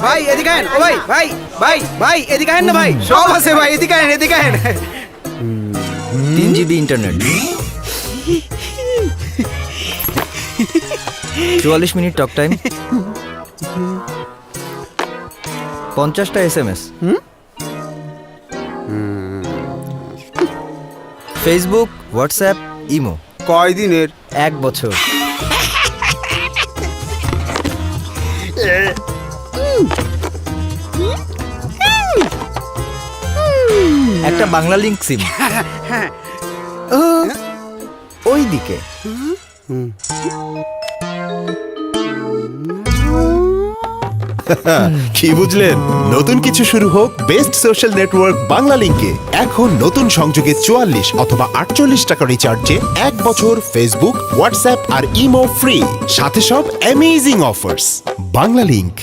ভাই এদিকে আহেন, ও ভাই ভাই ভাই ভাই এদিকে আহেন না ভাই, সব আছে ভাই, এদিকে আহেন এদিকে আহেন। 3 GB internet, 44 minute talk time, 50টা SMS, ফেসবুক, হোয়াটসঅ্যাপ, ইমো। কয় দিনের? 1 বছর। একটা বাংলা লিংক সিম। ওই দিকে। কি বুঝলেন? নতুন কিছু শুরু হোক বেস্ট সোশ্যাল নেটওয়ার্ক বাংলা লিংকে। এখন নতুন সংযোগে 44 অথবা 48 টাকা রিচার্জে 1 বছর ফেসবুক, হোয়াটসঅ্যাপ আর ইমো ফ্রি, সাথে সব অ্যামেজিং অফার্স। বাংলা লিংক।